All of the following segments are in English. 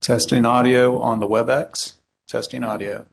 Testing audio on the WebEx. Testing audio.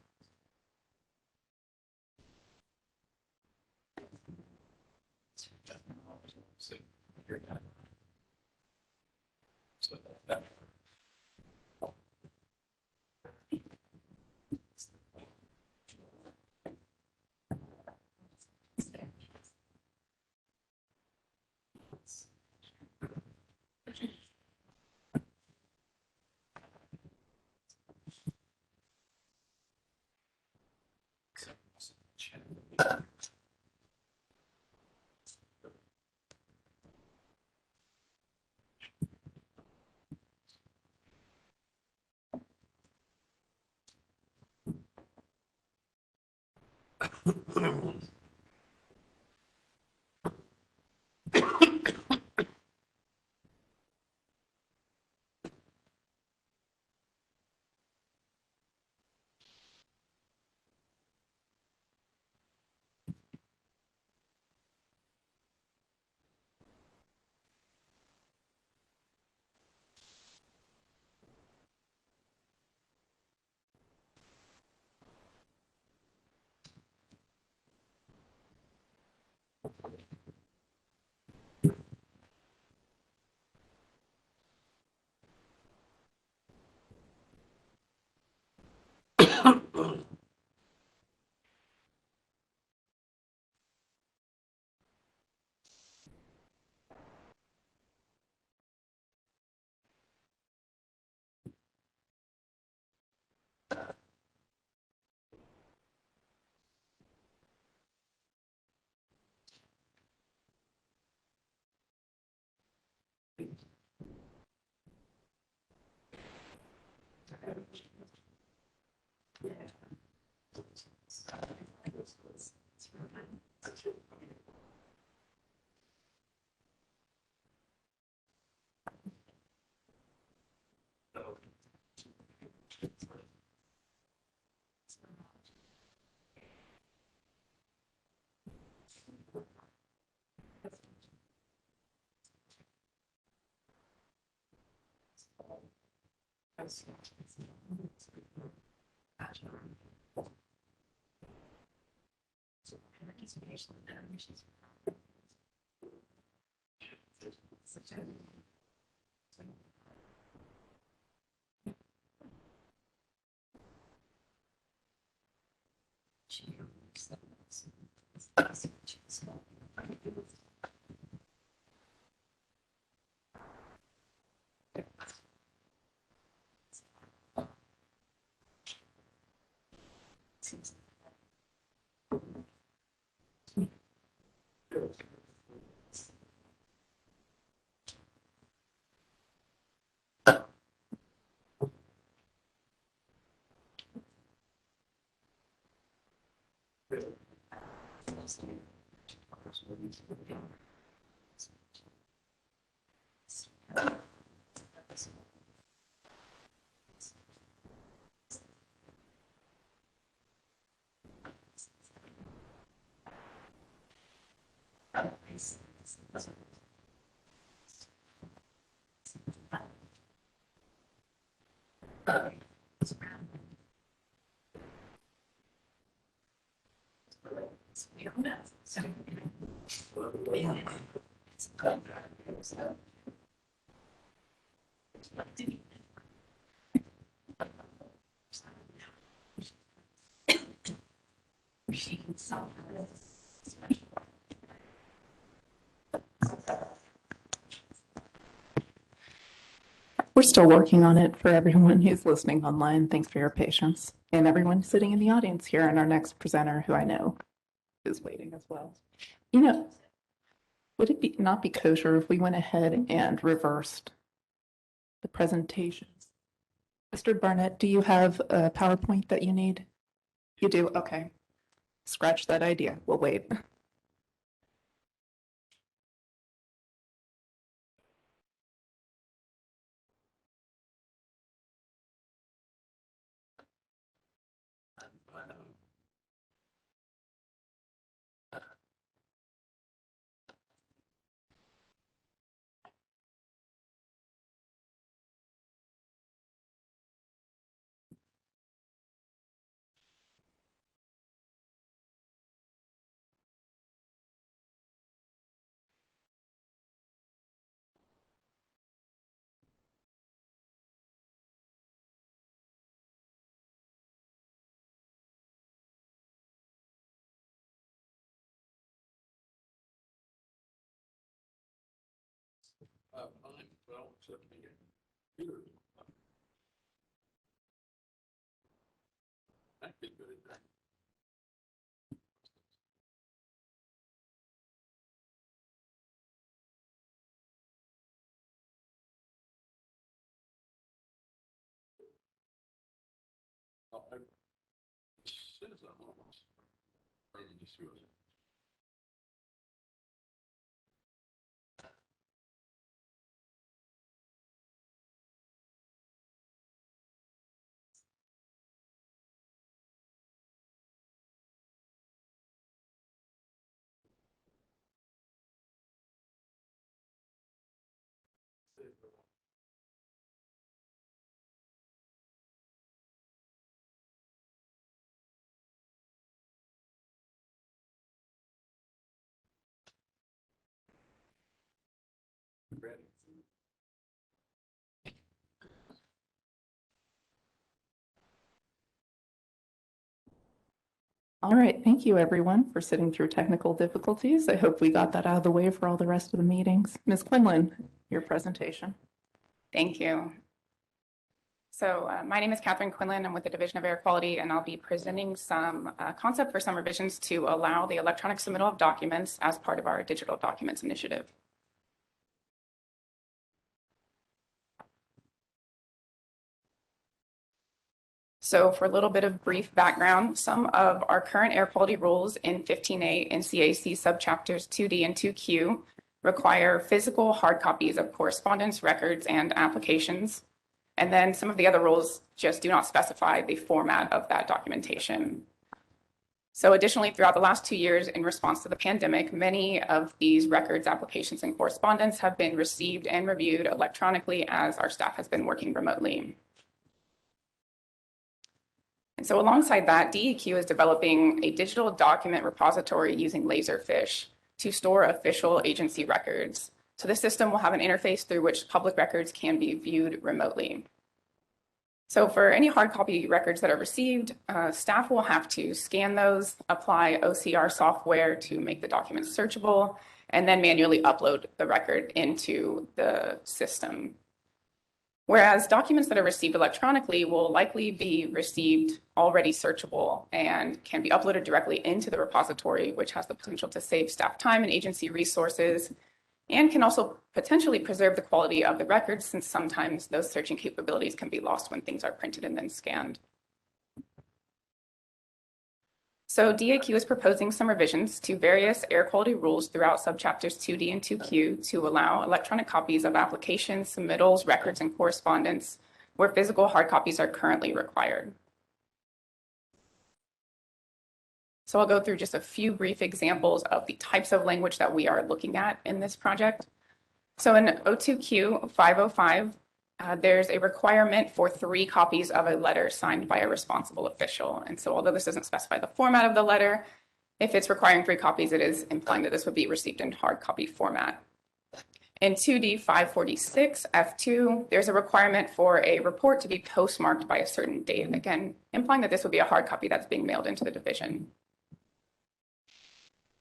We're still working on it for everyone who's listening online. Thanks for your patience. And everyone sitting in the audience here, and our next presenter, who I know is waiting as well. You know, would it be not be kosher if we went ahead and reversed the presentations? Mr. Barnett, do you have a PowerPoint that you need? You do? Okay. Scratch that idea. We'll wait. All right, thank you everyone for sitting through technical difficulties. I hope we got that out of the way for all the rest of the meetings. Ms. Quinlan, your presentation. Thank you. So my name is Catherine Quinlan. I'm with the Division of Air Quality, and I'll be presenting some concept for some revisions to allow the electronic submittal of documents as part of our digital documents initiative. So for a little bit of brief background, some of our current air quality rules in 15A NCAC subchapters 2D and 2Q require physical hard copies of correspondence, records, and applications. And then some of the other rules just do not specify the format of that documentation. So additionally, throughout the last 2 years in response to the pandemic, many of these records, applications, and correspondence have been received and reviewed electronically as our staff has been working remotely. And so alongside that, DEQ is developing a digital document repository using Laserfish to store official agency records. So this system will have an interface through which public records can be viewed remotely. So for any hard copy records that are received, staff will have to scan those, apply OCR software to make the documents searchable, and then manually upload the record into the system. Whereas documents that are received electronically will likely be received already searchable and can be uploaded directly into the repository, which has the potential to save staff time and agency resources, and can also potentially preserve the quality of the records, since sometimes those searching capabilities can be lost when things are printed and then scanned. So DAQ is proposing some revisions to various air quality rules throughout subchapters 2D and 2Q to allow electronic copies of applications, submittals, records, and correspondence where physical hard copies are currently required. So I'll go through just a few brief examples of the types of language that we are looking at in this project. So in O2Q 505, there's a requirement for 3 copies of a letter signed by a responsible official. And so although this doesn't specify the format of the letter, if it's requiring 3 copies, it is implying that this would be received in hard copy format. In 2D 546 F2, there's a requirement for a report to be postmarked by a certain date, again, implying that this would be a hard copy that's being mailed into the division.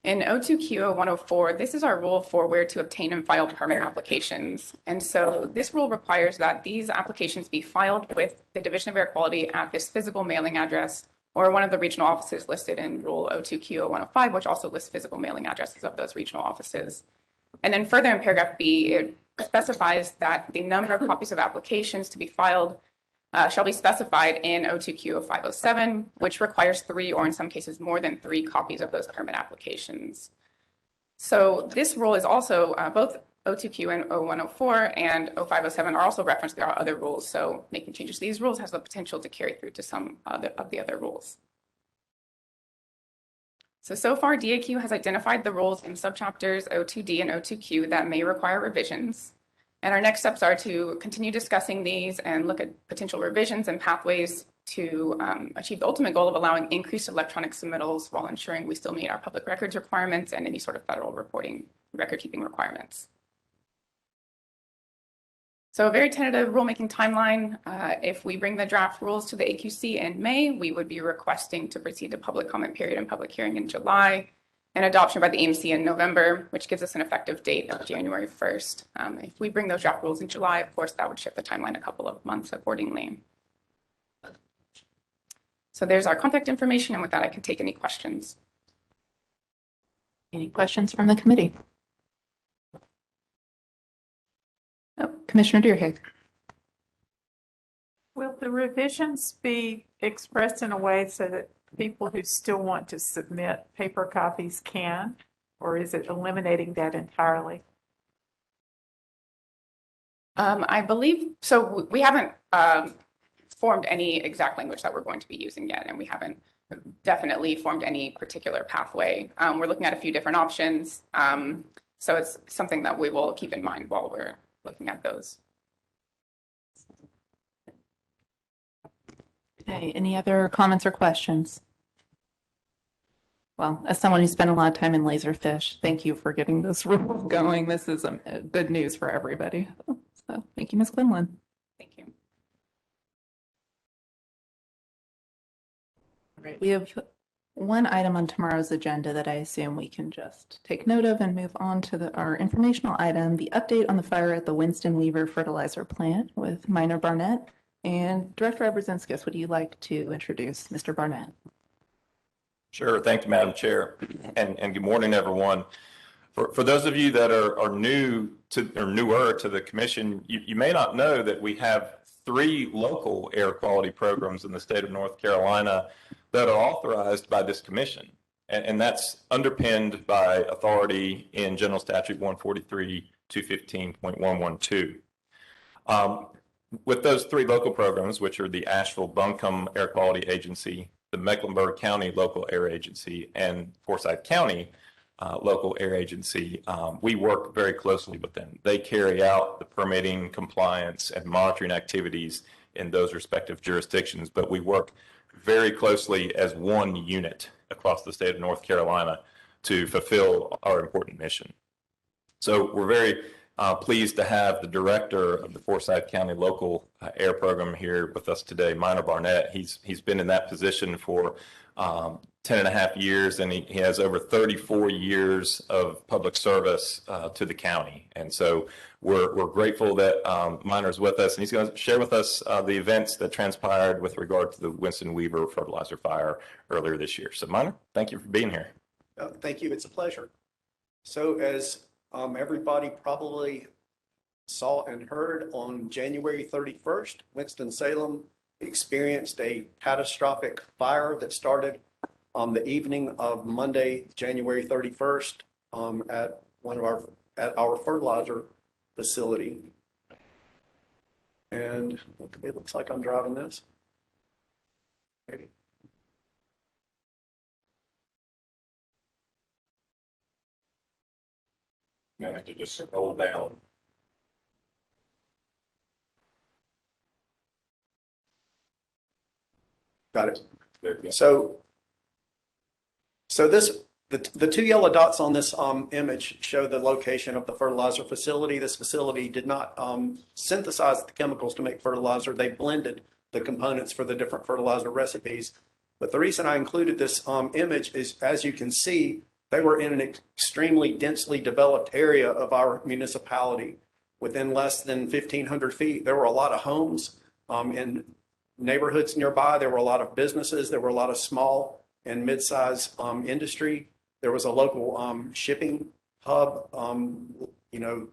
In O2Q 104, this is our rule for where to obtain and file permit applications. And so this rule requires that these applications be filed with the Division of Air Quality at this physical mailing address or one of the regional offices listed in Rule O2Q 105, which also lists physical mailing addresses of those regional offices. And then further in paragraph B, it specifies that the number of copies of applications to be filed shall be specified in O2Q 507, which requires 3 or in some cases more than 3 copies of those permit applications. So this rule is also both O2Q and O104 and O507 are also referenced. There are other rules, so making changes to these rules has the potential to carry through to some of the other rules. So far, DAQ has identified the rules in subchapters O2D and O2Q that may require revisions. And our next steps are to continue discussing these and look at potential revisions and pathways to achieve the ultimate goal of allowing increased electronic submittals while ensuring we still meet our public records requirements and any sort of federal reporting record-keeping requirements. So a very tentative rulemaking timeline. If we bring the draft rules to the AQC in May, we would be requesting to proceed to public comment period and public hearing in July. and adoption by the EMC in November, which gives us an effective date of January 1st. If we bring those draft rules in July, of course, that would shift the timeline a couple of months accordingly. So there's our contact information, and with that, I can take any questions. Any questions from the committee? Oh, Commissioner Deerhake. Will the revisions be expressed in a way so that people who still want to submit paper copies can, or is it eliminating that entirely? I believe, so we haven't formed any exact language that we're going to be using yet, and we haven't definitely formed any particular pathway. We're looking at a few different options, so it's something that we will keep in mind while we're looking at those. Okay, any other comments or questions? Well, as someone who spent a lot of time in Laserfish, thank you for getting this rule going. This is good news for everybody. So thank you, Ms. Quinlan. Thank you. All right, we have one item on tomorrow's agenda that I assume we can just take note of and move on to our informational item, the update on the fire at the Winston Weaver Fertilizer Plant with Minor Barnett. And Director Zenskis, would you like to introduce Mr. Barnett? Sure. Thank you, Madam Chair. And good morning, everyone. For those of you that are new to or newer to the commission, you may not know that we have 3 local air quality programs in the state of North Carolina that are authorized by this commission. And that's underpinned by authority in General Statute 143-215.112. With those 3 local programs, which are the Asheville-Buncombe Air Quality Agency, the Mecklenburg County Local Air Agency, and Forsyth County Local Air Agency, we work very closely with them. They carry out the permitting, compliance, and monitoring activities in those respective jurisdictions, but we work very closely as one unit across the state of North Carolina to fulfill our important mission. So we're very pleased to have the director of the Forsyth County Local Air Program here with us today, Minor Barnett. He's been in that position for 10.5 years, and he has over 34 years of public service to the county. And so we're grateful that Minor's with us, and he's going to share with us the events that transpired with regard to the Winston Weaver fertilizer fire earlier this year. So Minor, thank you for being here. Thank you. It's a pleasure. So as everybody probably saw and heard, on January 31st, Winston-Salem experienced a catastrophic fire that started on the evening of Monday, January 31st, at our fertilizer facility. And it looks like I'm driving this. Maybe. I have to just scroll down. Got it. There you go. So the 2 yellow dots on this image show the location of the fertilizer facility. This facility did not synthesize the chemicals to make fertilizer. They blended the components for the different fertilizer recipes. But the reason I included this image is, as you can see, they were in an extremely densely developed area of our municipality. Within less than 1,500 feet, there were a lot of homes in neighborhoods nearby. There were a lot of businesses. There were a lot of small and mid-sized industry. There was a local shipping hub,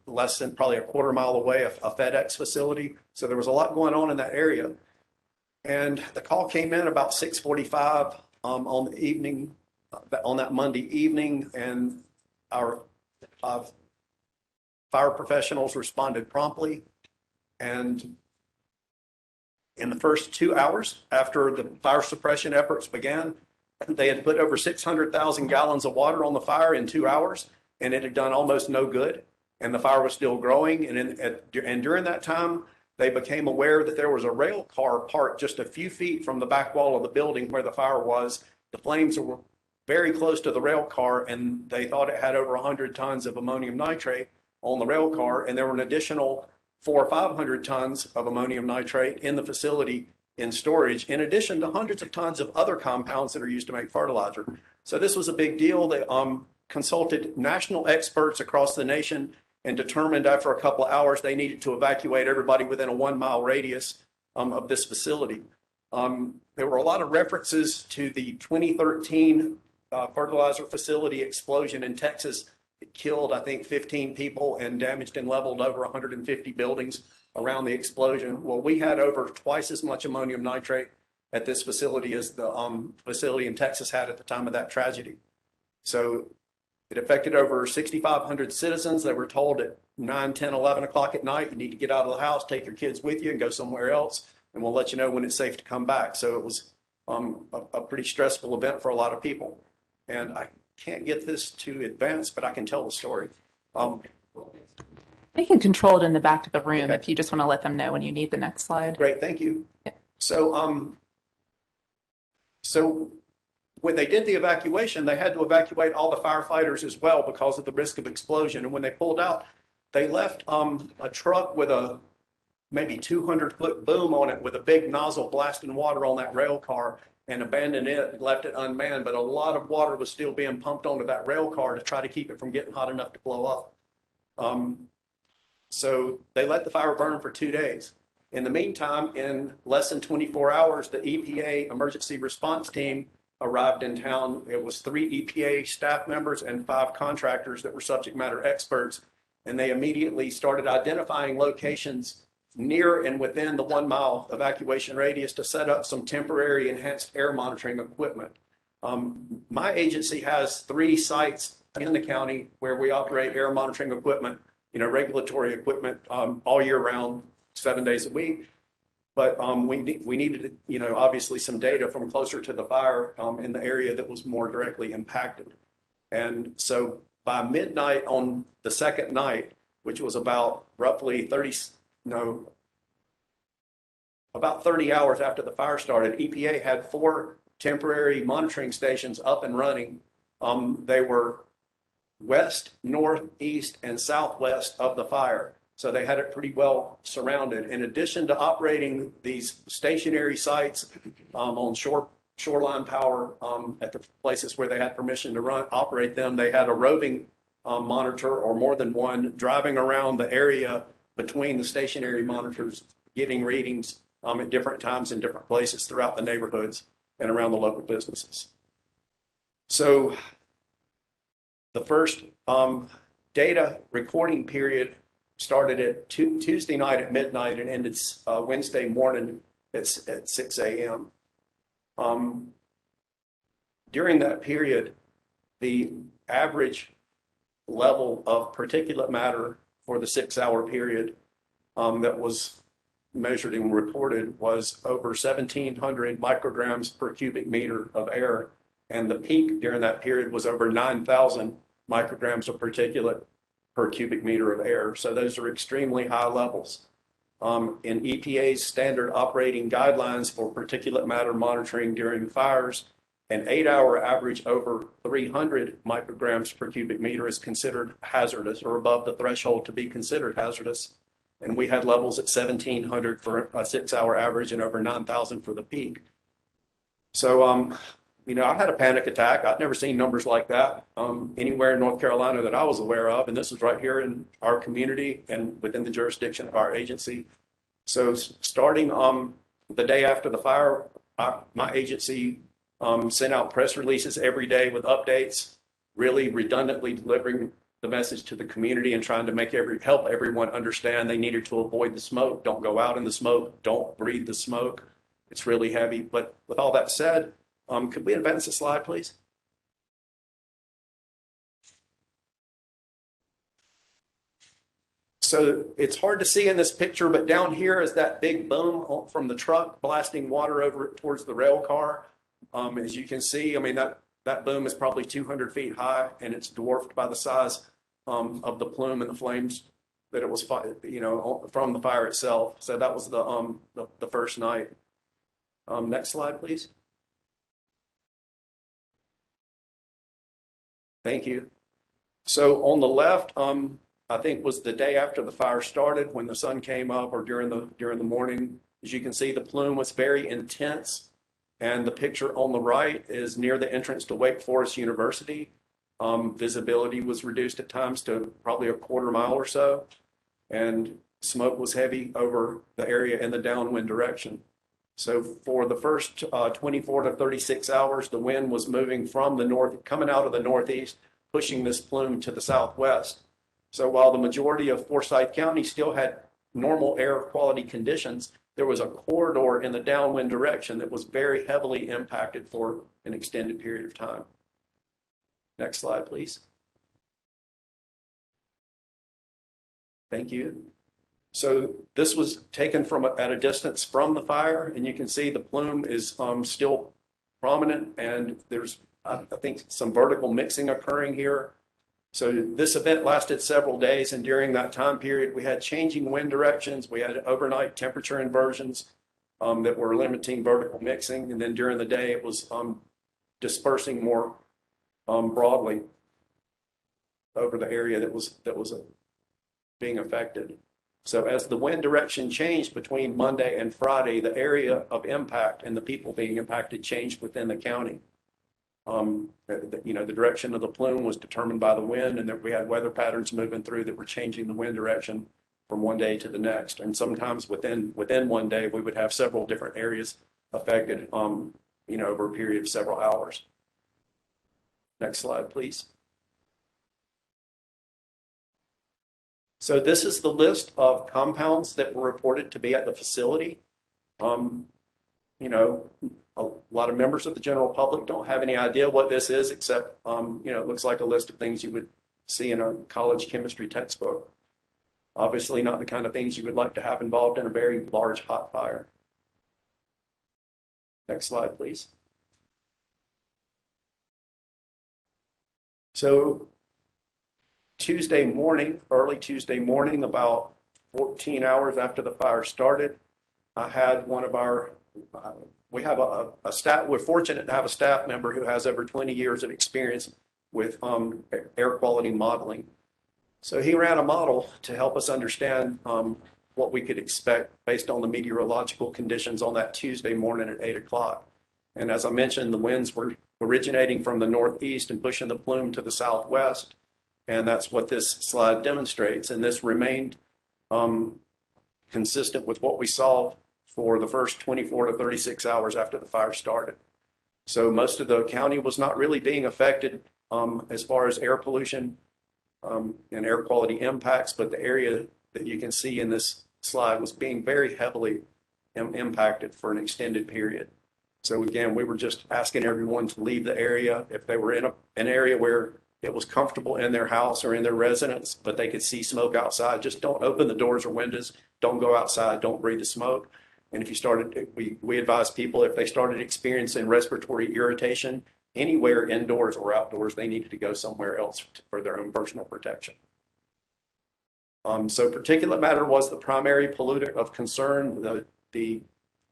less than probably a quarter mile away, a FedEx facility. So there was a lot going on in that area. And the call came in about 6:45 on the evening, on that Monday evening, and our fire professionals responded promptly. And in the first 2 hours after the fire suppression efforts began, they had put over 600,000 gallons of water on the fire in 2 hours, and it had done almost no good. And the fire was still growing. And during that time, they became aware that there was a rail car parked just a few feet from the back wall of the building where the fire was. The flames were very close to the rail car, and they thought it had over 100 tons of ammonium nitrate on the rail car. And there were an additional 400 or 500 tons of ammonium nitrate in the facility in storage, in addition to hundreds of tons of other compounds that are used to make fertilizer. So this was a big deal. That consulted national experts across the nation and determined after a couple of hours they needed to evacuate everybody within a 1 mile radius of this facility. There were a lot of references to the 2013 fertilizer facility explosion in Texas. It killed, I think, 15 people and damaged and leveled over 150 buildings around the explosion. Well, we had over twice as much ammonium nitrate at this facility as the facility in Texas had at the time of that tragedy. So it affected over 6,500 citizens. They were told at 9, 10, 11 o'clock at night, you need to get out of the house, take your kids with you and go somewhere else, and we'll let you know when it's safe to come back. So it was a pretty stressful event for a lot of people. And I can't get this to advance, but I can tell the story. They can control it in the back of the room Okay. if you just want to let them know when you need the next slide. Great, thank you. Yeah. So when they did the evacuation, they had to evacuate all the firefighters as well because of the risk of explosion. And when they pulled out, they left a truck with a maybe 200-foot boom on it with a big nozzle blasting water on that rail car and abandoned it and left it unmanned. But a lot of water was still being pumped onto that rail car to try to keep it from getting hot enough to blow up. So they let the fire burn for 2 days. In the meantime, in less than 24 hours, the EPA emergency response team arrived in town. It was 3 EPA staff members and 5 contractors that were subject matter experts. And they immediately started identifying locations near and within the 1 mile evacuation radius to set up some temporary enhanced air monitoring equipment. My agency has 3 sites in the county where we operate air monitoring equipment, regulatory equipment all year round, 7 days a week. But we needed, obviously some data from closer to the fire in the area that was more directly impacted. And so by midnight on the second night, which was about roughly 30 hours after the fire started, EPA had 4 temporary monitoring stations up and running. They were west, north, east, and southwest of the fire. So they had it pretty well surrounded. In addition to operating these stationary sites on shoreline power at the places where they had permission to operate them, they had a roving monitor or more than one driving around the area between the stationary monitors, getting readings at different times in different places throughout the neighborhoods and around the local businesses. So the first data recording period started at Tuesday night at midnight and ended Wednesday morning at 6 a.m. During that period, the average level of particulate matter for the 6-hour period that was measured and reported was over 1,700 micrograms per cubic meter of air. And the peak during that period was over 9,000 micrograms of particulate per cubic meter of air. So those are extremely high levels. In EPA's standard operating guidelines for particulate matter monitoring during fires, an 8-hour average over 300 micrograms per cubic meter is considered hazardous or above the threshold to be considered hazardous. And we had levels at 1,700 for a 6-hour average and over 9,000 for the peak. So, I had a panic attack. I'd never seen numbers like that anywhere in North Carolina that I was aware of. And this was right here in our community and within the jurisdiction of our agency. So starting the day after the fire, my agency sent out press releases every day with updates, really redundantly delivering the message to the community and trying to help everyone understand they needed to avoid the smoke. Don't go out in the smoke. Don't breathe the smoke. It's really heavy. But with all that said, could we advance the slide, please? So it's hard to see in this picture, but down here is that big boom from the truck blasting water over towards the rail car. As you can see, that boom is probably 200 feet high, and it's dwarfed by the size of the plume and the flames that it was, from the fire itself. So that was the first night. Next slide, please. Thank you. So on the left, I think was the day after the fire started when the sun came up or during the morning. As you can see, the plume was very intense. And the picture on the right is near the entrance to Wake Forest University. Visibility was reduced at times to probably a quarter mile or so. And smoke was heavy over the area in the downwind direction. So for the first 24 to 36 hours, the wind was moving from the north, coming out of the northeast, pushing this plume to the southwest. So while the majority of Forsyth County still had normal air quality conditions, there was a corridor in the downwind direction that was very heavily impacted for an extended period of time. Next slide, please. Thank you. So this was taken from at a distance from the fire, and you can see the plume is still prominent, and there's, I think, some vertical mixing occurring here. So this event lasted several days, and during that time period, we had changing wind directions. We had overnight temperature inversions that were limiting vertical mixing, and then during the day, it was dispersing more broadly over the area that was being affected. So as the wind direction changed between Monday and Friday, the area of impact and the people being impacted changed within the county. The direction of the plume was determined by the wind, and that we had weather patterns moving through that were changing the wind direction from one day to the next. And sometimes within one day, we would have several different areas affected, over a period of several hours. Next slide, please. So this is the list of compounds that were reported to be at the facility. A lot of members of the general public don't have any idea what this is, except, it looks like a list of things you would see in a college chemistry textbook. Obviously not the kind of things you would like to have involved in a very large hot fire. Next slide, please. So early Tuesday morning, about 14 hours after the fire started, I had one of our, we have a staff, we're fortunate to have a staff member who has over 20 years of experience with air quality modeling. So he ran a model to help us understand what we could expect based on the meteorological conditions on that Tuesday morning at 8 o'clock. And as I mentioned, the winds were originating from the northeast and pushing the plume to the southwest. And that's what this slide demonstrates. And this remained consistent with what we saw for the first 24 to 36 hours after the fire started. So most of the county was not really being affected as far as air pollution and air quality impacts, but the area that you can see in this slide was being very heavily impacted for an extended period. So again, we were just asking everyone to leave the area if they were in an area where it was comfortable in their house or in their residence, but they could see smoke outside. Just don't open the doors or windows. Don't go outside. Don't breathe the smoke. And if you started, we advise people if they started experiencing respiratory irritation anywhere indoors or outdoors, they needed to go somewhere else for their own personal protection. So particulate matter was the primary pollutant of concern. The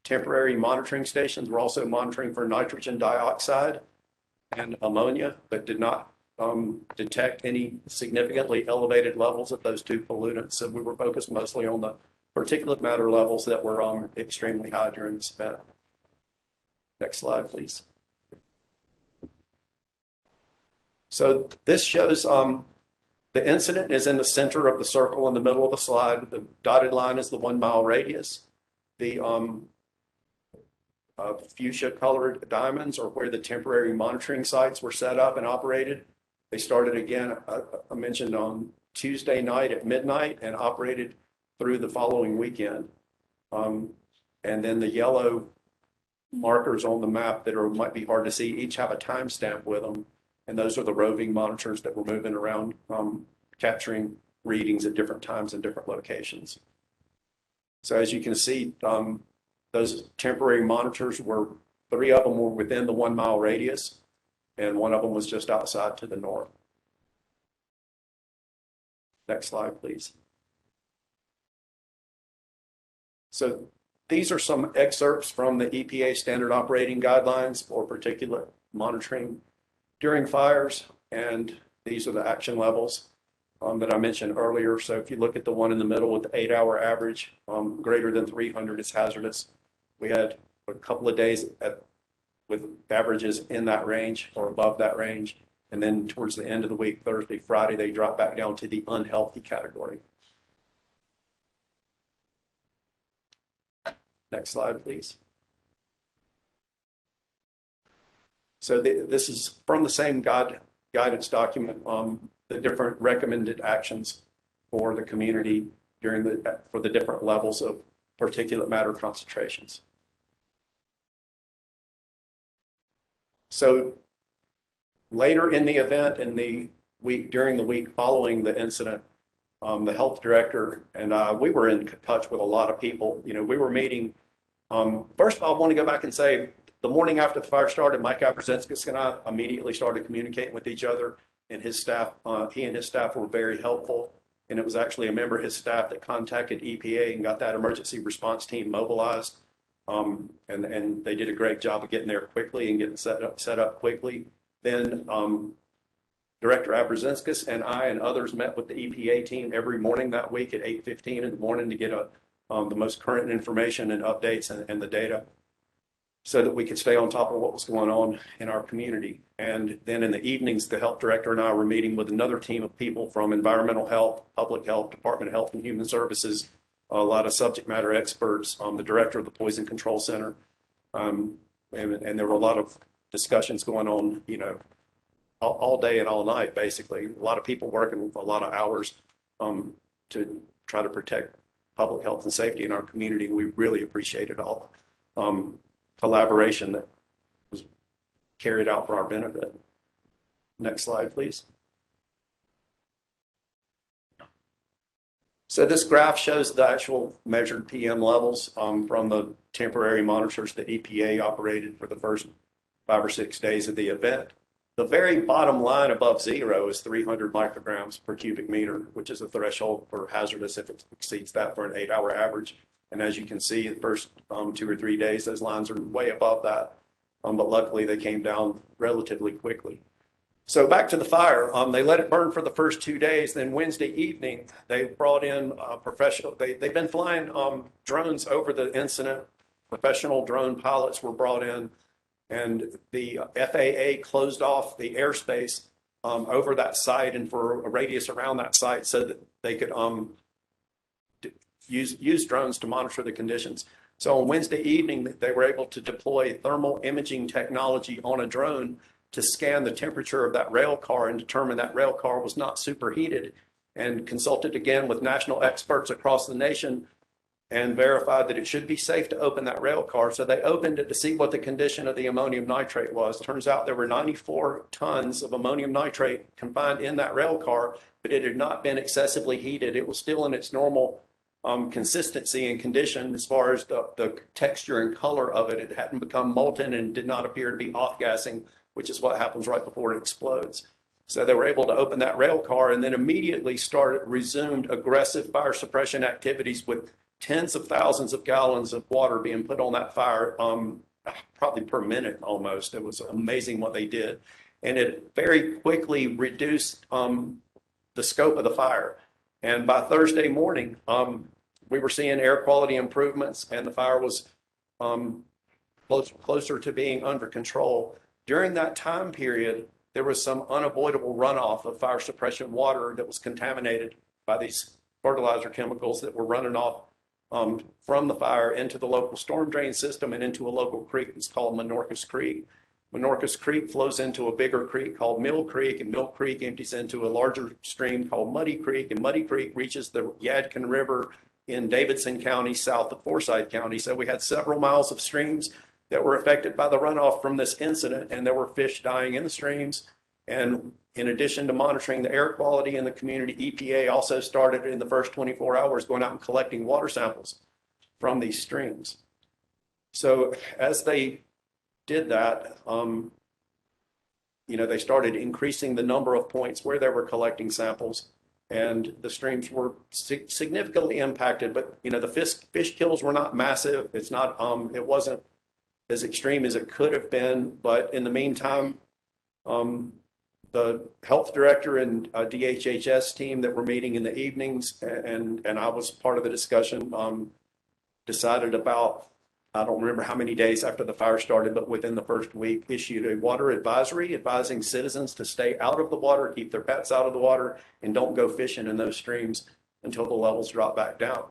temporary monitoring stations were also monitoring for nitrogen dioxide and ammonia, but did not detect any significantly elevated levels of those two pollutants. So we were focused mostly on the particulate matter levels that were extremely high during this event. Next slide, please. So this shows the incident is in the center of the circle in the middle of the slide. The dotted line is the 1 mile radius. The fuchsia colored diamonds are where the temporary monitoring sites were set up and operated. They started again, I mentioned, on Tuesday night at midnight and operated through the following weekend. And then the yellow markers on the map that might be hard to see each have a timestamp with them. And those are the roving monitors that were moving around, capturing readings at different times in different locations. So as you can see, those temporary monitors were, 3 of them were within the 1 mile radius, and 1 of them was just outside to the north. Next slide, please. So these are some excerpts from the EPA standard operating guidelines for particulate monitoring during fires, and these are the action levels that I mentioned earlier. So if you look at the one in the middle with the 8-hour average, greater than 300 is hazardous. We had a couple of days with averages in that range or above that range, And then towards the end of the week, Thursday, Friday, they drop back down to the unhealthy category. Next slide, please. So this is from the same guidance document, the different recommended actions for the community for the different levels of particulate matter concentrations. So later in the event, in the week, during the week following the incident, the health director and we were in touch with a lot of people. You know, we were meeting. First of all, I want to go back and say the morning after the fire started, Mike Zenskis and I immediately started communicating with each other, and his staff. He and his staff were very helpful. And it was actually a member of his staff that contacted EPA and got that emergency response team mobilized. And they did a great job of getting there quickly and getting set up quickly. Then Director Zenskis and I and others met with the EPA team every morning that week at 8:15 in the morning to get the most current information and updates and the data, so that we could stay on top of what was going on in our community. And then in the evenings, the health director and I were meeting with another team of people from environmental health, public health, Department of Health and Human Services, a lot of subject matter experts, the director of the Poison Control Center. And there were a lot of discussions going on, you know, all day and all night, basically. A lot of people working a lot of hours to try to protect public health and safety in our community. We really appreciated all collaboration that was carried out for our benefit. Next slide, please. So this graph shows the actual measured PM levels from the temporary monitors that EPA operated for the first 5 or 6 days of the event. The very bottom line above zero is 300 micrograms per cubic meter, which is a threshold for hazardous if it exceeds that for an 8-hour average. And as you can see, the first 2 or 3 days, those lines are way above that. But luckily, they came down relatively quickly. So back to the fire. They let it burn for the first 2 days. Then Wednesday evening, they brought in professional. They've been flying drones over the incident. Professional drone pilots were brought in, and the FAA closed off the airspace over that site and for a radius around that site so that they could use drones to monitor the conditions. So on Wednesday evening, they were able to deploy thermal imaging technology on a drone to scan the temperature of that rail car and determine that rail car was not superheated, and consulted again with national experts across the nation and verified that it should be safe to open that rail car. So they opened it to see what the condition of the ammonium nitrate was. Turns out there were 94 tons of ammonium nitrate confined in that rail car, but it had not been excessively heated. It was still in its normal consistency and condition as far as the texture and color of it. It hadn't become molten and did not appear to be off-gassing, which is what happens right before it explodes. So they were able to open that rail car and then immediately resumed aggressive fire suppression activities with tens of thousands of gallons of water being put on that fire, probably per minute almost. It was amazing what they did. And it very quickly reduced the scope of the fire. And by Thursday morning, we were seeing air quality improvements, and the fire was closer to being under control. During that time period, there was some unavoidable runoff of fire suppression water that was contaminated by these fertilizer chemicals that were running off from the fire into the local storm drain system and into a local creek that's called Menorcas Creek. Menorcas Creek flows into a bigger creek called Mill Creek, and Mill Creek empties into a larger stream called Muddy Creek, and Muddy Creek reaches the Yadkin River in Davidson County, south of Forsyth County. So we had several miles of streams that were affected by the runoff from this incident, and there were fish dying in the streams. And in addition to monitoring the air quality in the community, EPA also started in the first 24 hours going out and collecting water samples from these streams. So as they did that, they started increasing the number of points where they were collecting samples, and the streams were significantly impacted. But the fish kills were not massive. It's not. It wasn't as extreme as it could have been. But in the meantime, the health director and DHHS team that were meeting in the evenings, and I was part of the discussion, decided about I don't remember how many days after the fire started, but within the first week, issued a water advisory advising citizens to stay out of the water, keep their pets out of the water, and don't go fishing in those streams until the levels drop back down.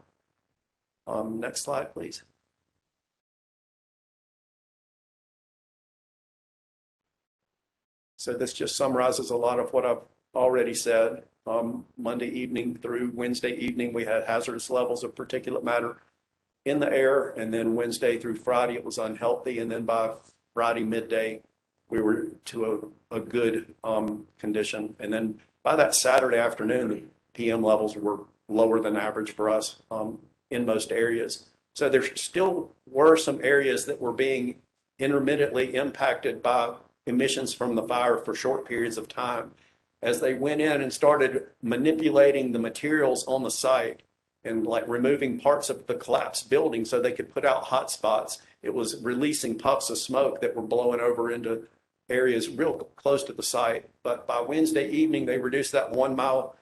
Next slide, please. So this just summarizes a lot of what I've already said. Monday evening through Wednesday evening, we had hazardous levels of particulate matter in the air, and then Wednesday through Friday, it was unhealthy, and then by Friday midday, we were to a good condition. And then by that Saturday afternoon, the PM levels were lower than average for us in most areas. So there still were some areas that were being intermittently impacted by emissions from the fire for short periods of time. As they went in and started manipulating the materials on the site and like removing parts of the collapsed building so they could put out hot spots, it was releasing puffs of smoke that were blowing over into areas real close to the site. But by Wednesday evening, they reduced that 1 mile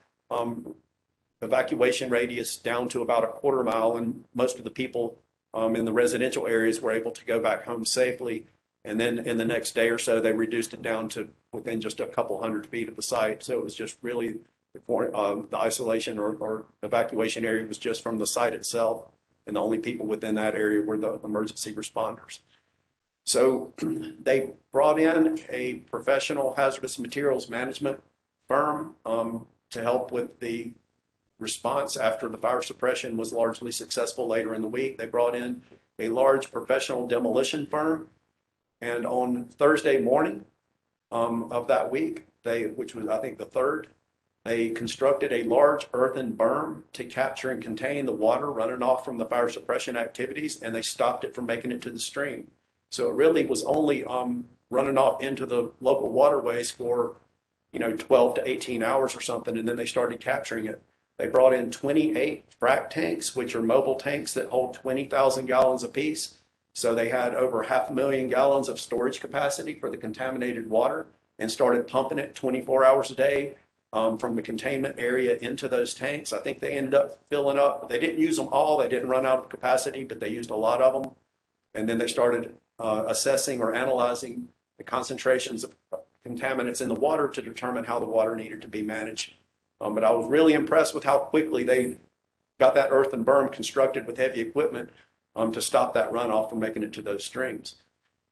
evacuation radius down to about a quarter mile, and most of the people in the residential areas were able to go back home safely. And then in the next day or so, they reduced it down to within just a couple hundred feet of the site. So it was just really the isolation or evacuation area was just from the site itself. And the only people within that area were the emergency responders. So they brought in a professional hazardous materials management firm to help with the response after the fire suppression was largely successful later in the week. They brought in a large professional demolition firm. And on Thursday morning of that week, which was, I think, the 3rd, they constructed a large earthen berm to capture and contain the water running off from the fire suppression activities, and they stopped it from making it to the stream. So it really was only running off into the local waterways for, 12 to 18 hours or something, and then they started capturing it. They brought in 28 frac tanks, which are mobile tanks that hold 20,000 gallons apiece. So they had over 500,000 gallons of storage capacity for the contaminated water and started pumping it 24 hours a day from the containment area into those tanks. I think they ended up filling up. They didn't use them all. They didn't run out of capacity, but they used a lot of them. And then they started assessing or analyzing the concentrations of contaminants in the water to determine how the water needed to be managed. But I was really impressed with how quickly they got that earthen berm constructed with heavy equipment to stop that runoff from making it to those streams.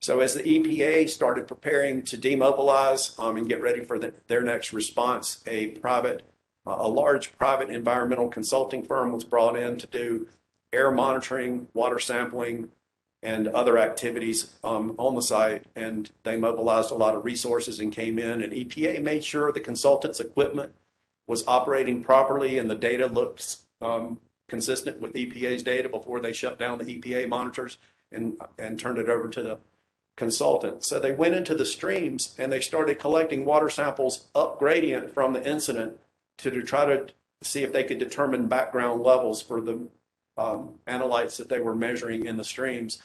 So as the EPA started preparing to demobilize and get ready for their next response, a large private environmental consulting firm was brought in to do air monitoring, water sampling, and other activities on the site. And they mobilized a lot of resources and came in, and EPA made sure the consultant's equipment was operating properly and the data looks consistent with EPA's data before they shut down the EPA monitors and turned it over to the consultant. So they went into the streams and they started collecting water samples up gradient from the incident to try to see if they could determine background levels for the analytes that they were measuring in the streams.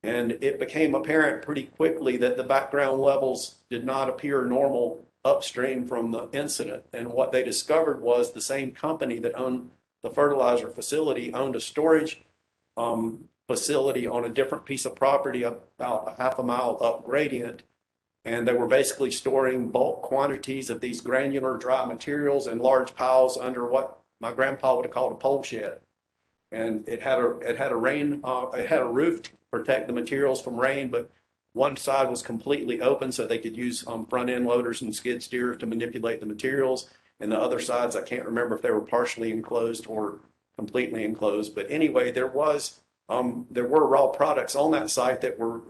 And it became apparent pretty quickly that the background levels did not appear normal upstream from the incident. And what they discovered was the same company that owned the fertilizer facility owned a storage facility on a different piece of property about a half a mile up gradient. And they were basically storing bulk quantities of these granular dry materials in large piles under what my grandpa would have called a pole shed. And it had a roof to protect the materials from rain, but one side was completely open so they could use front end loaders and skid steers to manipulate the materials. And the other sides, I can't remember if they were partially enclosed or completely enclosed. But anyway, there were raw products on that site that were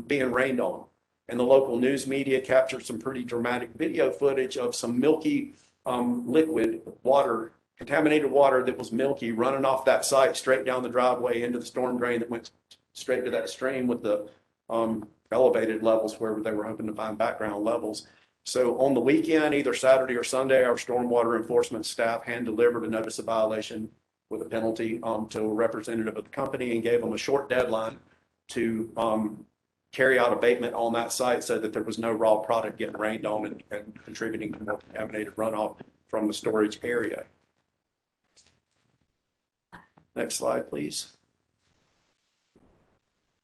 being rained on. And the local news media captured some pretty dramatic video footage of some milky liquid water, contaminated water that was milky, running off that site straight down the driveway into the storm drain that went straight to that stream with the elevated levels where they were hoping to find background levels. So on the weekend, either Saturday or Sunday, our stormwater enforcement staff hand delivered a notice of violation with a penalty to a representative of the company and gave them a short deadline to carry out abatement on that site so that there was no raw product getting rained on and contributing to more contaminated runoff from the storage area. Next slide, please.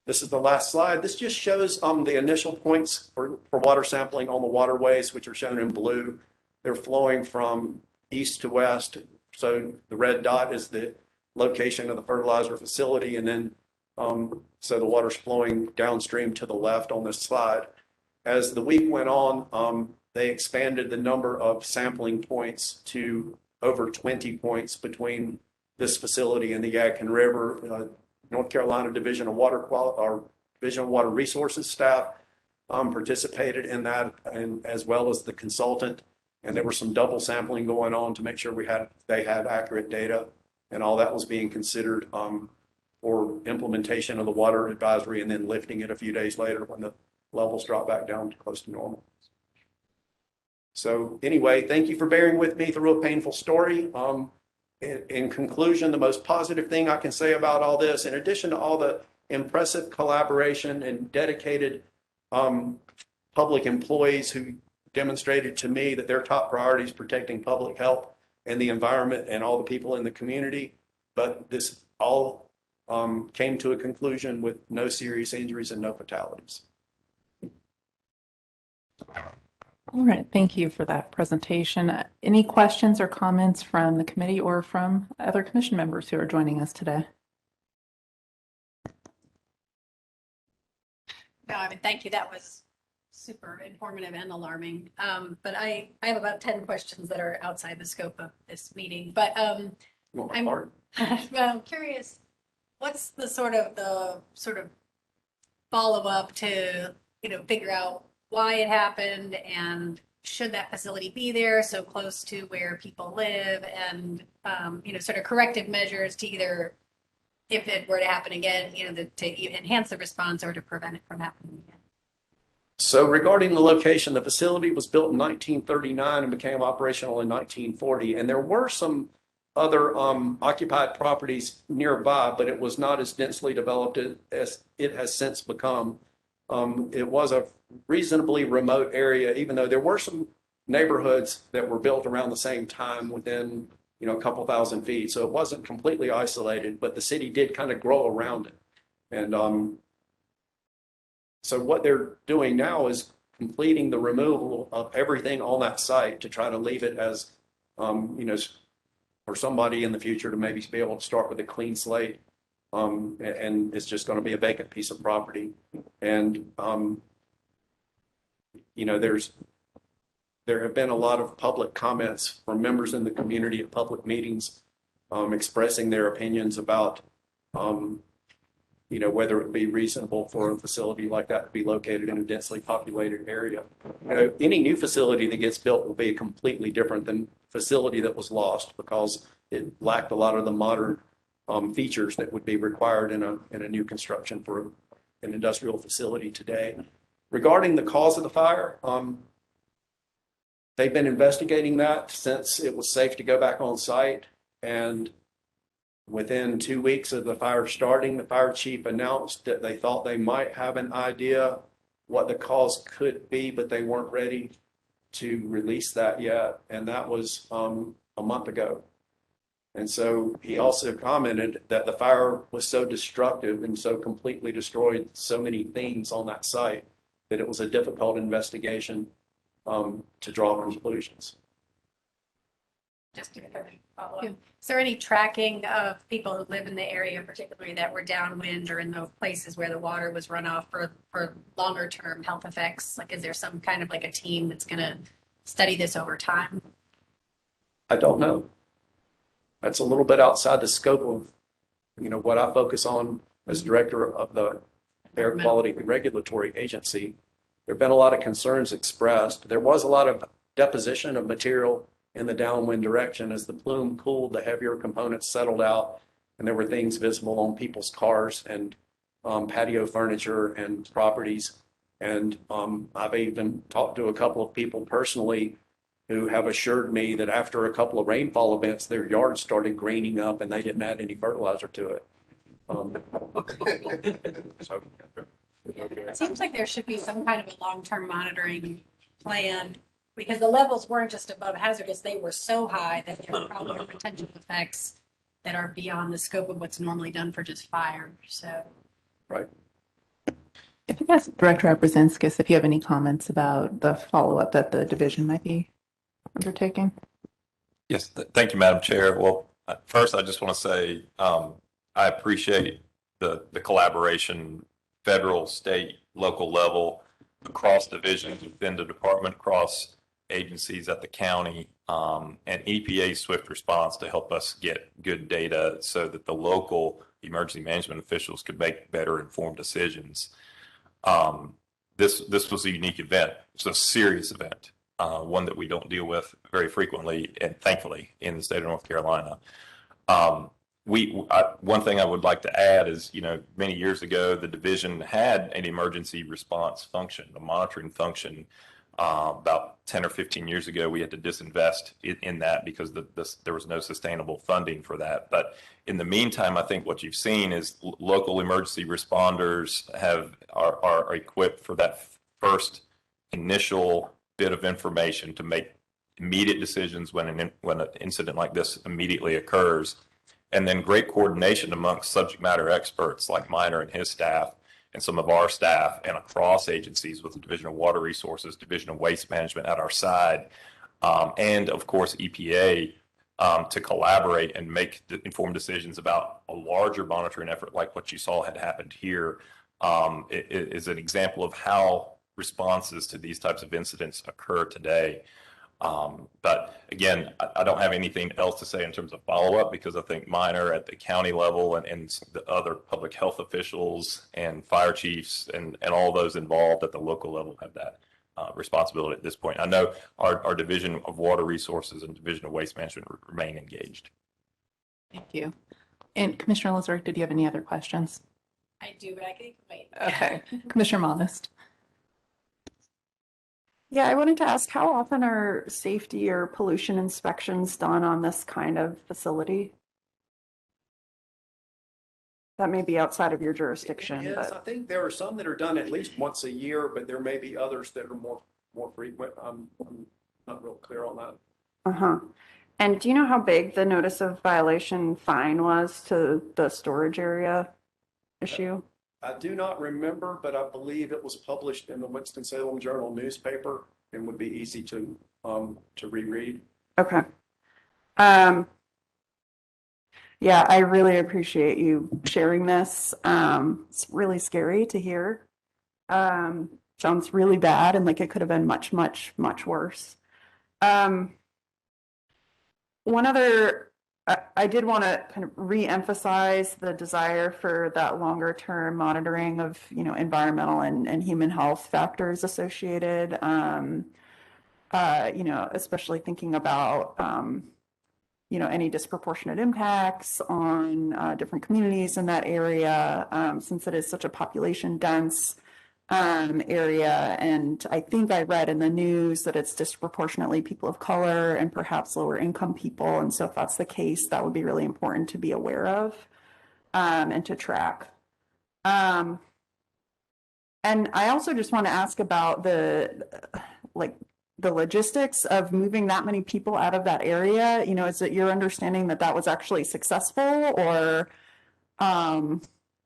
This is the last slide. This just shows the initial points for water sampling on the waterways, which are shown in blue. They're flowing from east to west. So the red dot is the location of the fertilizer facility. And then so the water's flowing downstream to the left on this slide. As the week went on, they expanded the number of sampling points to over 20 points between this facility and the Yadkin River. North Carolina Division of Water Quality, or Division of Water Resources staff participated in that, and as well as the consultant. And there was some double sampling going on to make sure they had accurate data, and all that was being considered for implementation of the water advisory, and then lifting it a few days later when the levels drop back down to close to normal. So anyway, thank you for bearing with me through a painful story. In conclusion, the most positive thing I can say about all this, in addition to all the impressive collaboration and dedicated public employees who demonstrated to me that their top priority is protecting public health and the environment and all the people in the community, but this all came to a conclusion with no serious injuries and no fatalities. All right, thank you for that presentation. Any questions or comments from the committee or from other commission members who are joining us today? No, I mean, thank you. That was super informative and alarming. But I have about 10 questions that are outside the scope of this meeting. But I'm curious, what's the sort of follow-up to, figure out why it happened, and should that facility be there so close to where people live, and sort of corrective measures to either, if it were to happen again, to enhance the response or to prevent it from happening again. So regarding the location, the facility was built in 1939 and became operational in 1940, and there were some other occupied properties nearby, but it was not as densely developed as it has since become. It was a reasonably remote area, even though there were some neighborhoods that were built around the same time within, a couple thousand feet. So it wasn't completely isolated, but the city did kind of grow around it. And so what they're doing now is completing the removal of everything on that site to try to leave it as, for somebody in the future to maybe be able to start with a clean slate. And it's just going to be a vacant piece of property. And, there have been a lot of public comments from members in the community at public meetings expressing their opinions about, whether it be reasonable for a facility like that to be located in a densely populated area. Any new facility that gets built will be completely different than facility that was lost because it lacked a lot of the modern features that would be required in a new construction for an industrial facility today. Regarding the cause of the fire, they've been investigating that since it was safe to go back on site. And within 2 weeks of the fire starting, the fire chief announced that they thought they might have an idea what the cause could be, but they weren't ready to release that yet. And that was a month ago. And so he also commented that the fire was so destructive and so completely destroyed so many things on that site that it was a difficult investigation to draw conclusions. Just to follow up. Is there any tracking of people who live in the area, particularly that were downwind or in the places where the water was run off for longer term health effects? Like, is there some kind of like a team that's going to study this over time? I don't know. That's a little bit outside the scope of, what I focus on as director of the Air Quality Regulatory Agency. There have been a lot of concerns expressed. There was a lot of deposition of material in the downwind direction. As the plume cooled, the heavier components settled out, and there were things visible on people's cars and patio furniture and properties. And I've even talked to a couple of people personally who have assured me that after a couple of rainfall events, their yards started greening up and they didn't add any fertilizer to it. So, It seems like there should be some kind of a long-term monitoring plan, because the levels weren't just above hazardous, they were so high that there were probably potential effects that are beyond the scope of what's normally done for just fire. So, right. If you guys, Director Zenskis, if you have any comments about the follow-up that the division might be undertaking. Yes, thank you, Madam Chair. Well, first, I just want to say I appreciate the collaboration, federal, state, local level, across divisions within the department, across agencies at the county, and EPA's swift response to help us get good data so that the local emergency management officials could make better informed decisions. This was a unique event. It's a serious event. One that we don't deal with very frequently, and thankfully in the state of North Carolina. One thing I would like to add is, many years ago, the division had an emergency response function, a monitoring function. About 10 or 15 years ago, we had to disinvest in that because there was no sustainable funding for that. But in the meantime, I think what you've seen is local emergency responders are equipped for that first initial bit of information to make immediate decisions when an incident like this immediately occurs. And then great coordination amongst subject matter experts like Minor and his staff and some of our staff and across agencies with the Division of Water Resources, Division of Waste Management at our side, and of course EPA to collaborate and make informed decisions about a larger monitoring effort like what you saw had happened here is an example of how responses to these types of incidents occur today. But again, I don't have anything else to say in terms of follow-up because I think Minor at the county level and the other public health officials and fire chiefs and all those involved at the local level have that responsibility at this point. I know our Division of Water Resources and Division of Waste Management remain engaged. Thank you. And Commissioner Lazaruk, did you have any other questions? I do, but I can wait. Okay. Commissioner Modest. Yeah, I wanted to ask, how often are safety or pollution inspections done on this kind of facility? That may be outside of your jurisdiction, Yes, I but think there are some that are done at least once a year, but there may be others that are more frequent. I'm not real clear on that. uh-huh. And do you know how big the notice of violation fine was to the storage area issue? I do not remember, but I believe it was published in the Winston-Salem Journal newspaper and would be easy to reread. Okay. Yeah, I really appreciate you sharing this. It's really scary to hear. Sounds really bad and like it could have been much, much, much worse. One other, I did want to kind of re-emphasize the desire for that longer term monitoring of, environmental and human health factors associated. Especially thinking about, any disproportionate impacts on different communities in that area, since it is such a population dense area. And I think I read in the news that it's disproportionately people of color and perhaps lower income people. And so if that's the case, that would be really important to be aware of and to track. And I also just want to ask about the logistics of moving that many people out of that area. Is it your understanding that that was actually successful, or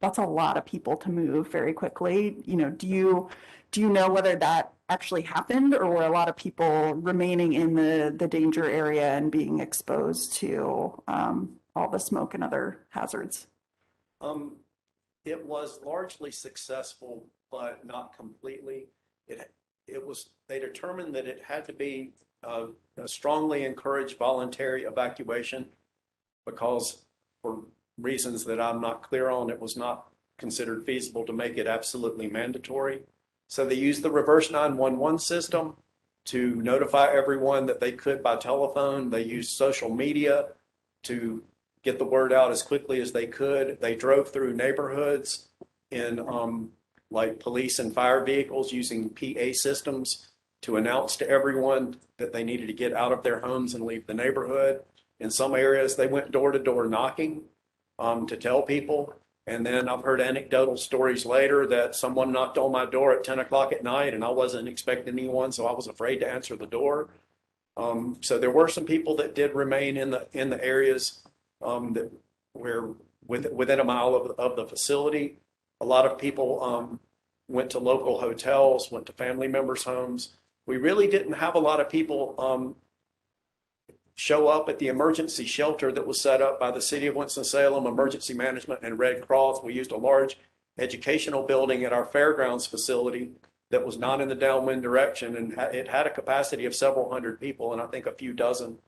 that's a lot of people to move very quickly? Do you know whether that actually happened, or were a lot of people remaining in the danger area and being exposed to all the smoke and other hazards? It was largely successful, but not completely. They determined that it had to be a strongly encouraged voluntary evacuation because for reasons that I'm not clear on, it was not considered feasible to make it absolutely mandatory. So they used the reverse 911 system to notify everyone that they could by telephone. They used social media to get the word out as quickly as they could. They drove through neighborhoods in like police and fire vehicles using PA systems to announce to everyone that they needed to get out of their homes and leave the neighborhood. In some areas, they went door to door knocking to tell people. And then I've heard anecdotal stories later that someone knocked on my door at 10 o'clock at night and I wasn't expecting anyone, so I was afraid to answer the door. So there were some people that did remain in the areas that were within a mile of the facility. A lot of people went to local hotels, went to family members' homes. We really didn't have a lot of people show up at the emergency shelter that was set up by the City of Winston-Salem Emergency Management and Red Cross. We used a large educational building at our fairgrounds facility that was not in the downwind direction, and it had a capacity of several hundred people, and I think a few dozen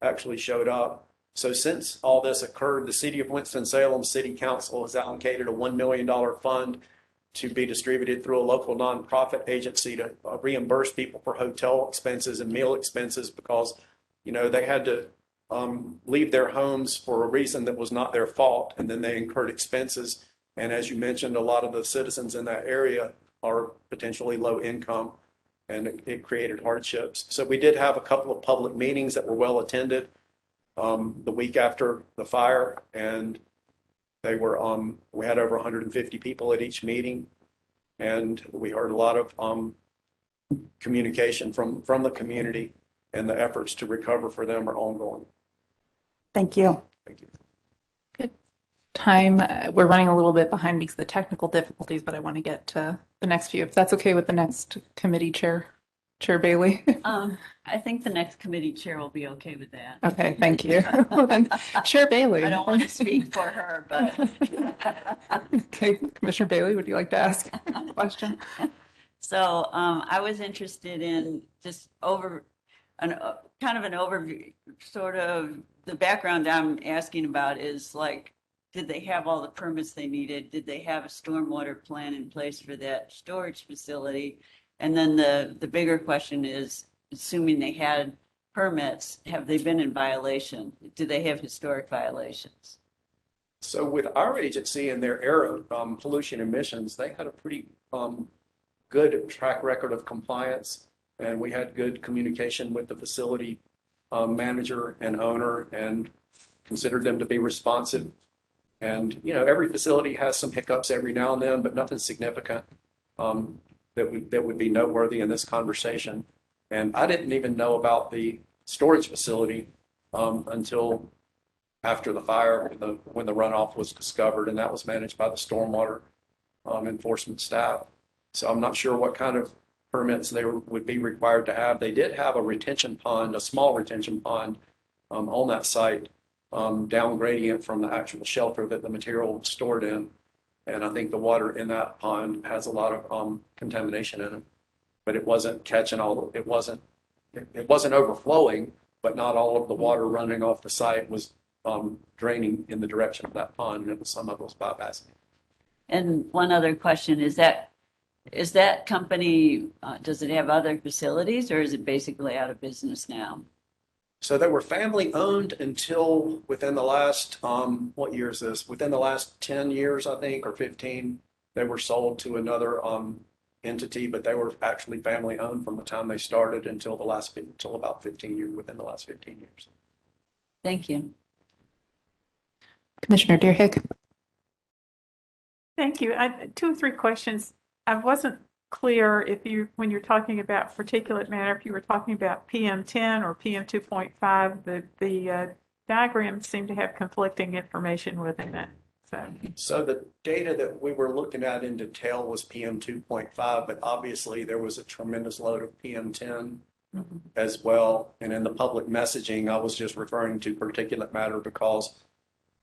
actually showed up. So since all this occurred, the City of Winston-Salem City Council has allocated a $1 million fund to be distributed through a local nonprofit agency to reimburse people for hotel expenses and meal expenses because, you know, they had to leave their homes for a reason that was not their fault, and then they incurred expenses. And as you mentioned, a lot of the citizens in that area are potentially low income, and it created hardships. So we did have a couple of public meetings that were well attended the week after the fire, and they were we had over 150 people at each meeting, and we heard a lot of communication from the community, and the efforts to recover for them are ongoing. Thank you. Thank you. Time, we're running a little bit behind because of the technical difficulties, but I want to get to the next few, if that's okay with the next committee chair, Chair Bailey. I think the next committee chair will be okay with that. Okay, thank you. Well, then, Chair Bailey. I don't want to speak for her, but Okay, Commissioner Bailey, would you like to ask a question? so I was interested in just kind of an overview, sort of the background I'm asking about is like, did they have all the permits they needed? Did they have a stormwater plan in place for that storage facility? And then the bigger question is, assuming they had permits, have they been in violation? Do they have historic violations? So with our agency and their air pollution emissions, they had a pretty good track record of compliance, and we had good communication with the facility manager and owner and considered them to be responsive. And, you know, every facility has some hiccups every now and then, but nothing significant that would be noteworthy in this conversation. And I didn't even know about the storage facility until after the fire, when the runoff was discovered, and that was managed by the stormwater enforcement staff. So I'm not sure what kind of permits they would be required to have. They did have a retention pond, a small retention pond on that site, down gradient from the actual shelter that the material was stored in. And I think the water in that pond has a lot of contamination in it, but it wasn't catching it wasn't overflowing, but not all of the water running off the site was draining in the direction of that pond, and it was some of it was bypassing. And one other question is that company, does it have other facilities or is it basically out of business now? So they were family owned until within the last, what year is this? Within the last 10 years, I think, or 15, they were sold to another entity, but they were actually family owned from the time they started until about 15 years, within the last 15 years. Thank you. Commissioner Deerhig. Thank you. Two or three questions. I wasn't clear when you're talking about particulate matter, if you were talking about PM10 or PM2.5, the diagrams seem to have conflicting information within it. So the data that we were looking at in detail was PM2.5, but obviously there was a tremendous load of PM10 as well. And in the public messaging, I was just referring to particulate matter because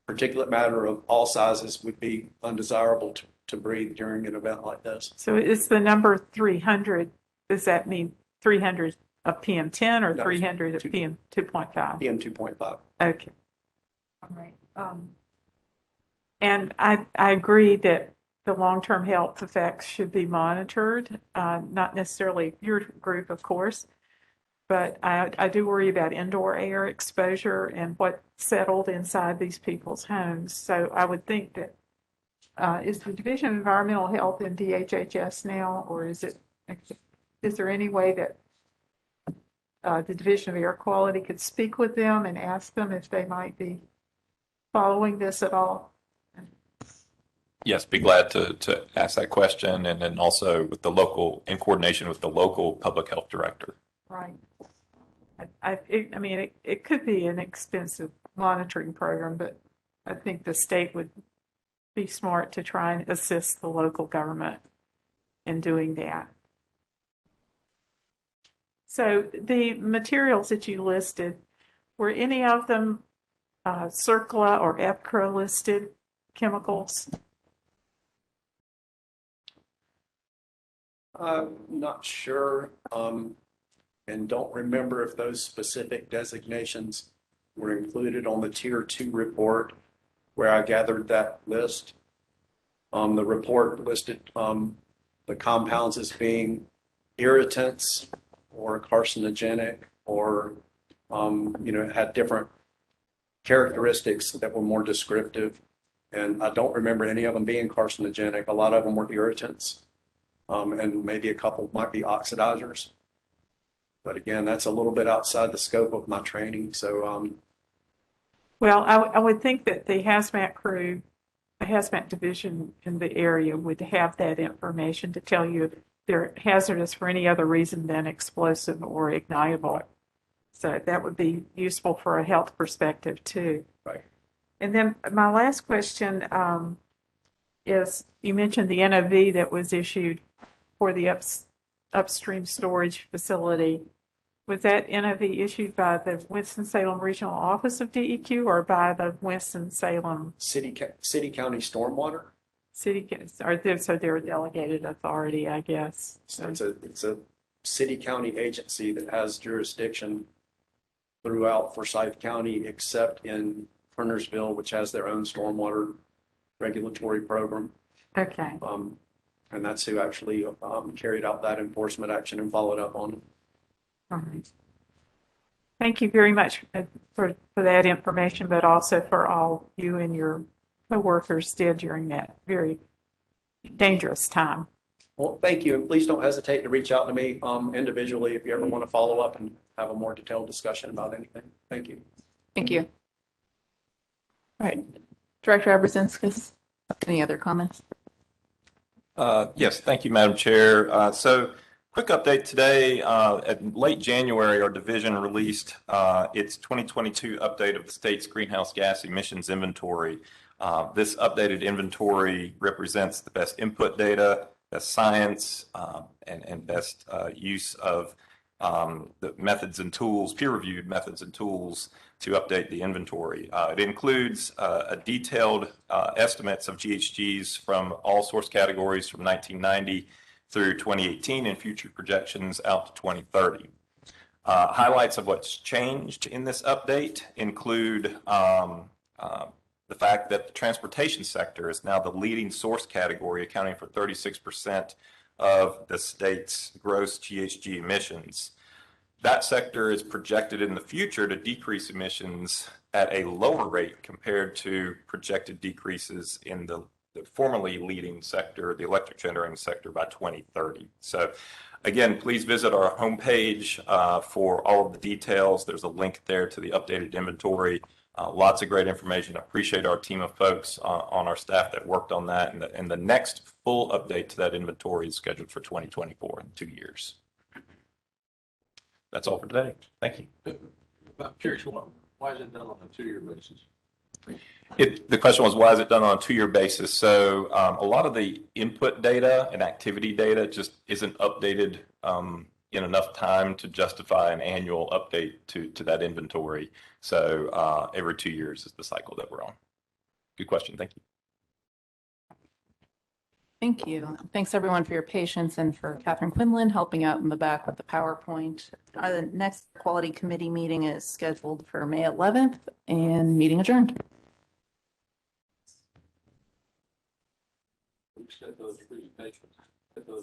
particulate matter of all sizes would be undesirable to breathe during an event like this. So it's the number 300. Does that mean 300 of PM10 or No, 300 of PM2.5? PM2.5. Okay. All right. And I agree that the long-term health effects should be monitored, not necessarily your group, of course, but I do worry about indoor air exposure and what settled inside these people's homes. So I would think that is the Division of Environmental Health in DHHS now, or is there any way that the Division of Air Quality could speak with them and ask them if they might be following this at all? Yes, be glad to ask that question, and then also with in coordination with the local public health director. Right. I mean, it could be an expensive monitoring program, but I think the state would be smart to try and assist the local government in doing that. So the materials that you listed, were any of them CERCLA or EPCRA listed chemicals? I'm not sure, and don't remember if those specific designations were included on the Tier 2 report where I gathered that list. The report listed the compounds as being irritants or carcinogenic or, it had different characteristics that were more descriptive. And I don't remember any of them being carcinogenic. A lot of them were irritants. And maybe a couple might be oxidizers. But again, that's a little bit outside the scope of my training. So, Well, I would think that the hazmat crew, the hazmat division in the area would have that information to tell you if they're hazardous for any other reason than explosive or ignitable. So that would be useful for a health perspective too. right. And then my last question is, you mentioned the NOV that was issued for the upstream storage facility. Was that NOV issued by the Winston-Salem Regional Office of DEQ or by the Winston-Salem City county stormwater. City? So they're a delegated authority, I guess. So it's a city county agency that has jurisdiction throughout Forsyth County, except in Kernersville, which has their own stormwater regulatory program. Okay. And that's who actually carried out that enforcement action and followed up on it. All right. Thank you very much for that information, but also for all you and your coworkers did during that very dangerous time. Well, thank you. And please don't hesitate to reach out to me individually if you ever want to follow up and have a more detailed discussion about anything. Thank you. Thank you. All right, Director Zenskis, any other comments? Yes, thank you, Madam Chair. So quick update today. At late January, our division released its 2022 update of the state's greenhouse gas emissions inventory. This updated inventory represents the best input data, best science, and best use of the methods and tools, peer-reviewed methods and tools to update the inventory. It includes a detailed estimates of GHGs from all source categories from 1990 through 2018 and future projections out to 2030. Highlights of what's changed in this update include the fact that the transportation sector is now the leading source category, accounting for 36% of the state's gross GHG emissions. That sector is projected in the future to decrease emissions at a lower rate compared to projected decreases in the formerly leading sector, the electric generating sector, by 2030. So again, please visit our homepage for all of the details. There's a link there to the updated inventory. Lots of great information. I appreciate our team of folks on our staff that worked on that. And the next full update to that inventory is scheduled for 2024 in 2 years. That's all for today. Thank you. I'm curious, why is it done on a 2-year basis? The question was, why is it done on a 2-year basis? So a lot of the input data and activity data just isn't updated in enough time to justify an annual update to that inventory. So every 2 years is the cycle that we're on. Good question. Thank you. Thank you. Thanks everyone for your patience and for Catherine Quinlan helping out in the back with the PowerPoint. The next quality committee meeting is scheduled for May 11th and meeting adjourned. We set those presentations, set those